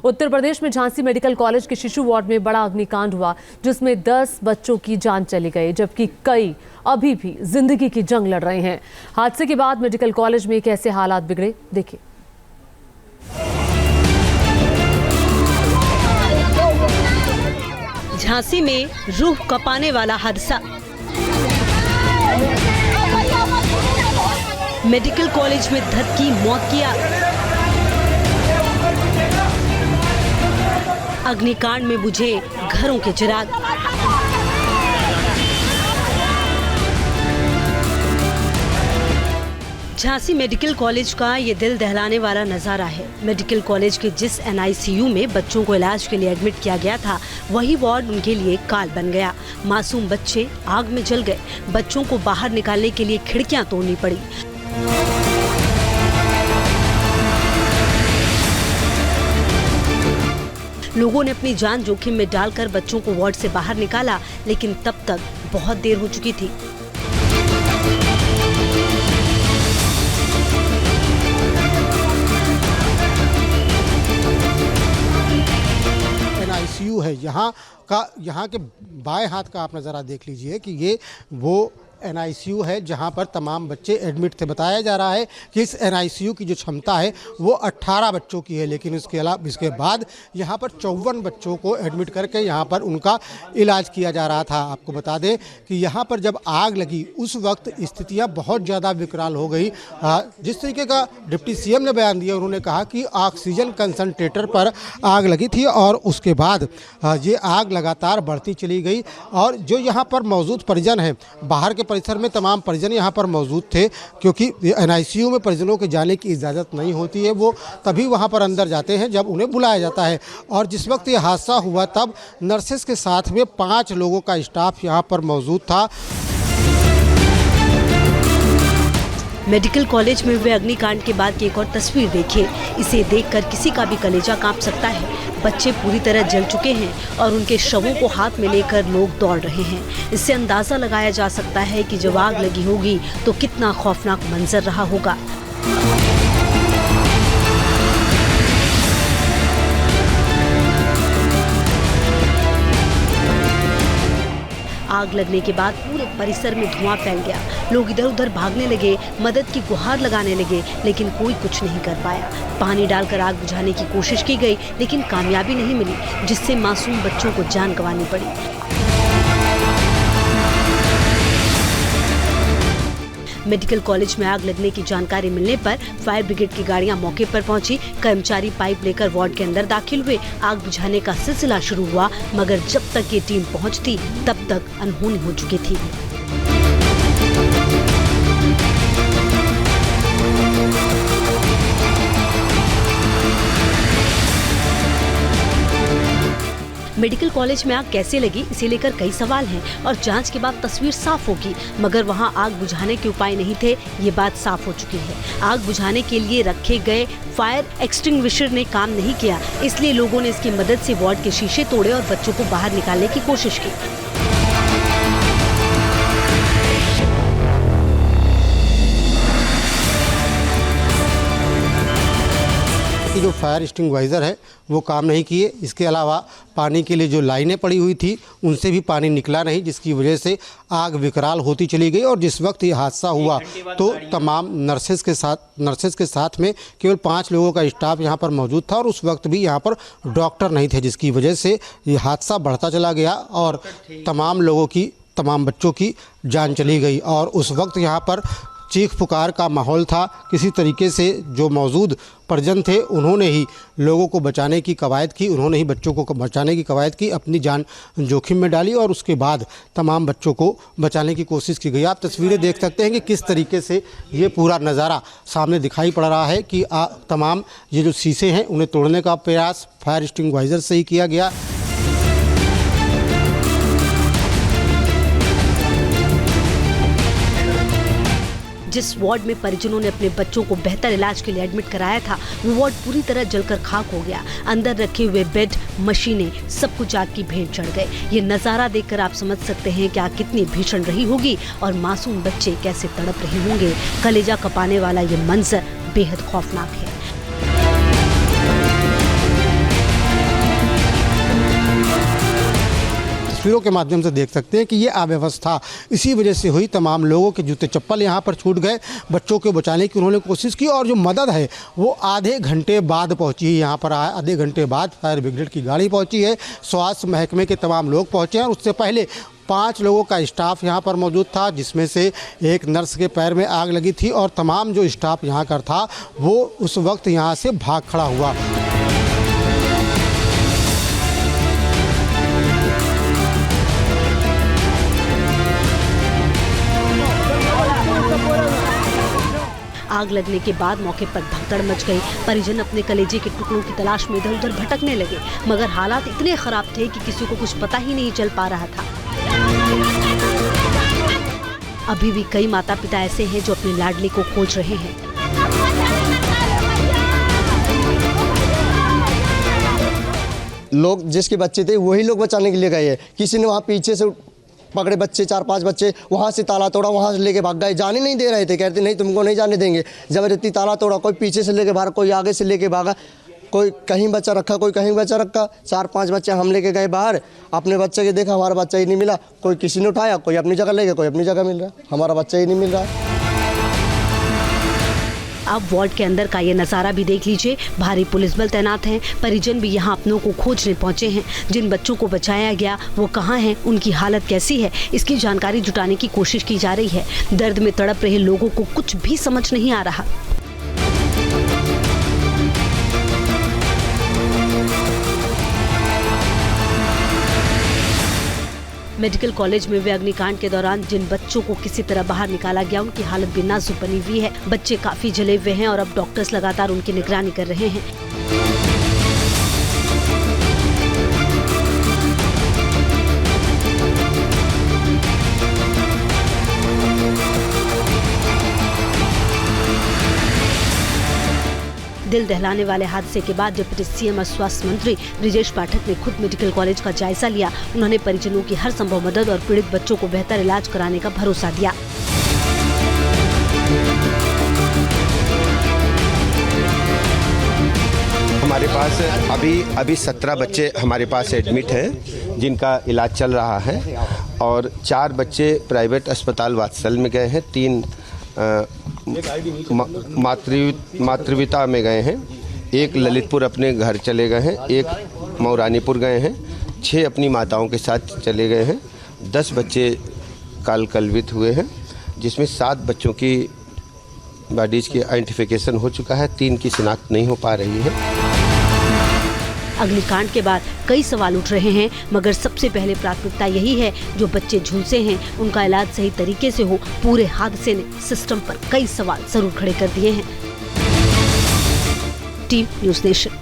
उत्तर प्रदेश में Jhansi medical college के शिशु वार्ड में बड़ा अग्निकांड हुआ, जिसमें 10 बच्चों की जान चली गई, जबकि कई अभी भी जिंदगी की जंग लड़ रहे हैं। हादसे के बाद मेडिकल कॉलेज में कैसे हालात बिगड़े, देखिए। झांसी में रूह कपाने वाला हादसा। मेडिकल कॉलेज में धक्की मौत की आग। अग्निकांड में बुझे घरों के चिराग। झांसी मेडिकल कॉलेज का ये दिल दहलाने वाला नजारा है। मेडिकल कॉलेज के जिस NICU में बच्चों को इलाज के लिए एडमिट किया गया था, वही वार्ड उनके लिए काल बन गया। मासूम बच्चे आग में जल गए। बच्चों को बाहर निकालने के लिए खिड़कियां तोड़नी पड़ी। लोगों ने अपनी जान जोखिम में डालकर बच्चों को वार्ड से बाहर निकाला, लेकिन तब तक बहुत देर हो चुकी थी। NICU है यहाँ के बाएं हाथ का आप नज़ारा देख लीजिए कि ये वो NICU है जहाँ पर तमाम बच्चे एडमिट थे। बताया जा रहा है कि इस NICU की जो क्षमता है वो 18 बच्चों की है, लेकिन इसके बाद यहाँ पर 54 बच्चों को एडमिट करके यहाँ पर उनका इलाज किया जा रहा था। आपको बता दें कि यहाँ पर जब आग लगी उस वक्त स्थितियाँ बहुत ज़्यादा विकराल हो गई। जिस तरीके का डिप्टी CM ने बयान दिया, उन्होंने कहा कि ऑक्सीजन कंसंट्रेटर पर आग लगी थी और उसके बाद ये आग लगातार बढ़ती चली गई। और जो यहाँ पर मौजूद परिजन हैं, बाहर के परिसर में तमाम परिजन यहाँ पर मौजूद थे, क्योंकि NICU में परिजनों के जाने की इजाज़त नहीं होती है। वो तभी वहाँ पर अंदर जाते हैं जब उन्हें बुलाया जाता है। और जिस वक्त ये हादसा हुआ तब नर्सेस के साथ में 5 लोगों का स्टाफ यहाँ पर मौजूद था। मेडिकल कॉलेज में हुए अग्निकांड के बाद की एक और तस्वीर देखिए। इसे देखकर किसी का भी कलेजा कांप सकता है। बच्चे पूरी तरह जल चुके हैं और उनके शवों को हाथ में लेकर लोग दौड़ रहे हैं। इससे अंदाजा लगाया जा सकता है कि जब आग लगी होगी तो कितना खौफनाक मंजर रहा होगा। आग लगने के बाद पूरे परिसर में धुआं फैल गया। लोग इधर उधर भागने लगे, मदद की गुहार लगाने लगे, लेकिन कोई कुछ नहीं कर पाया। पानी डालकर आग बुझाने की कोशिश की गई, लेकिन कामयाबी नहीं मिली, जिससे मासूम बच्चों को जान गंवानी पड़ी। मेडिकल कॉलेज में आग लगने की जानकारी मिलने पर फायर ब्रिगेड की गाड़ियां मौके पर पहुंची। कर्मचारी पाइप लेकर वार्ड के अंदर दाखिल हुए। आग बुझाने का सिलसिला शुरू हुआ, मगर जब तक ये टीम पहुंचती तब तक अनहोनी हो चुकी थी। मेडिकल कॉलेज में आग कैसे लगी, इसे लेकर कई सवाल हैं और जांच के बाद तस्वीर साफ होगी, मगर वहां आग बुझाने के उपाय नहीं थे, ये बात साफ हो चुकी है। आग बुझाने के लिए रखे गए फायर एक्सटिंग्विशर ने काम नहीं किया, इसलिए लोगों ने इसकी मदद से वार्ड के शीशे तोड़े और बच्चों को बाहर निकालने की कोशिश की। जो फायर एक्सटिंग्विशर है वो काम नहीं किए। इसके अलावा पानी के लिए जो लाइनें पड़ी हुई थी उनसे भी पानी निकला नहीं, जिसकी वजह से आग विकराल होती चली गई। और जिस वक्त ये हादसा हुआ तो तमाम नर्सेस के साथ में केवल 5 लोगों का स्टाफ यहाँ पर मौजूद था और उस वक्त भी यहाँ पर डॉक्टर नहीं थे, जिसकी वजह से ये हादसा बढ़ता चला गया और तमाम बच्चों की जान चली गई। और उस वक्त यहाँ पर चीख पुकार का माहौल था। किसी तरीके से जो मौजूद परिजन थे उन्होंने ही लोगों को बचाने की कवायद की, उन्होंने ही बच्चों को बचाने की कवायद की, अपनी जान जोखिम में डाली और उसके बाद तमाम बच्चों को बचाने की कोशिश की गई। आप तस्वीरें देख सकते हैं कि किस तरीके से ये पूरा नज़ारा सामने दिखाई पड़ रहा है कि तमाम ये जो शीशे हैं उन्हें तोड़ने का प्रयास फायर एक्सटिंग्विशर से ही किया गया। जिस वार्ड में परिजनों ने अपने बच्चों को बेहतर इलाज के लिए एडमिट कराया था, वो वार्ड पूरी तरह जलकर खाक हो गया। अंदर रखे हुए बेड, मशीनें, सब कुछ आग की भेंट चढ़ गए। ये नज़ारा देखकर आप समझ सकते हैं कि आग कितनी भीषण रही होगी और मासूम बच्चे कैसे तड़प रहे होंगे। कलेजा कपाने वाला ये मंजर बेहद खौफनाक है। तस्वीरों के माध्यम से देख सकते हैं कि ये अव्यवस्था इसी वजह से हुई। तमाम लोगों के जूते चप्पल यहाँ पर छूट गए। बच्चों को बचाने की उन्होंने कोशिश की और जो मदद है वो आधे घंटे बाद पहुँची है। यहाँ पर आधे घंटे बाद फायर ब्रिगेड की गाड़ी पहुँची है, स्वास्थ्य महकमे के तमाम लोग पहुँचे हैं। उससे पहले 5 लोगों का स्टाफ यहाँ पर मौजूद था, जिसमें से एक नर्स के पैर में आग लगी थी और तमाम जो स्टाफ यहाँ का था वो उस वक्त यहाँ से भाग खड़ा हुआ। आग लगने के बाद मौके पर भगदड़ मच गई। परिजन अपने कलेजे के टुकड़ों की तलाश में इधर उधर भटकने लगे, मगर हालात इतने खराब थे कि किसी को कुछ पता ही नहीं चल पा रहा था। अभी भी कई माता पिता ऐसे हैं जो अपने लाडली को खोज रहे हैं। लोग जिसके बच्चे थे वही लोग बचाने के लिए गए हैं। किसी ने वहाँ पीछे से पकड़े बच्चे, 4-5 बच्चे, वहाँ से ताला तोड़ा, वहाँ से लेके भाग गए। जाने नहीं दे रहे थे, कहते नहीं तुमको नहीं जाने देंगे। जबरदस्ती ताला तोड़ा, कोई पीछे से लेके भागा, कोई आगे से लेके भागा, कोई कहीं बच्चा रखा, कोई कहीं बच्चा रखा। 4-5 बच्चे हम लेके गए बाहर। अपने बच्चे के देखा, हमारा बच्चा ही नहीं मिला। कोई किसी ने उठाया, कोई अपनी जगह ले गया, कोई अपनी जगह मिल रहा, हमारा बच्चा ही नहीं मिल रहा। आप वार्ड के अंदर का ये नज़ारा भी देख लीजिए। भारी पुलिस बल तैनात हैं। परिजन भी यहाँ अपनों को खोजने पहुँचे हैं। जिन बच्चों को बचाया गया वो कहाँ हैं, उनकी हालत कैसी है, इसकी जानकारी जुटाने की कोशिश की जा रही है। दर्द में तड़प रहे लोगों को कुछ भी समझ नहीं आ रहा। मेडिकल कॉलेज में हुए अग्निकांड के दौरान जिन बच्चों को किसी तरह बाहर निकाला गया, उनकी हालत भी नाजुक बनी हुई है। बच्चे काफी जले हुए हैं और अब डॉक्टर्स लगातार उनकी निगरानी कर रहे हैं। दिल दहलाने वाले हादसे के बाद डिप्टी सीएम और स्वास्थ्य मंत्री ब्रिजेश पाठक ने खुद मेडिकल कॉलेज का जायजा लिया। उन्होंने परिजनों की हर संभव मदद और पीड़ित बच्चों को बेहतर इलाज कराने का भरोसा दिया। हमारे पास अभी 17 बच्चे हमारे पास एडमिट हैं, जिनका इलाज चल रहा है और 4 बच्चे प्राइवेट अस्पताल वात्सल में गए हैं, 3 मातृविता में गए हैं, 1 ललितपुर अपने घर चले गए हैं, 1 मौरानीपुर गए हैं, 6 अपनी माताओं के साथ चले गए हैं, 10 बच्चे कलवित हुए हैं, जिसमें 7 बच्चों की बॉडीज की आइडेंटिफिकेशन हो चुका है, 3 की शिनाख्त नहीं हो पा रही है। अग्निकांड के बाद कई सवाल उठ रहे हैं, मगर सबसे पहले प्राथमिकता यही है जो बच्चे झुलसे हैं उनका इलाज सही तरीके से हो। पूरे हादसे ने सिस्टम पर कई सवाल जरूर खड़े कर दिए हैं। Team news nation.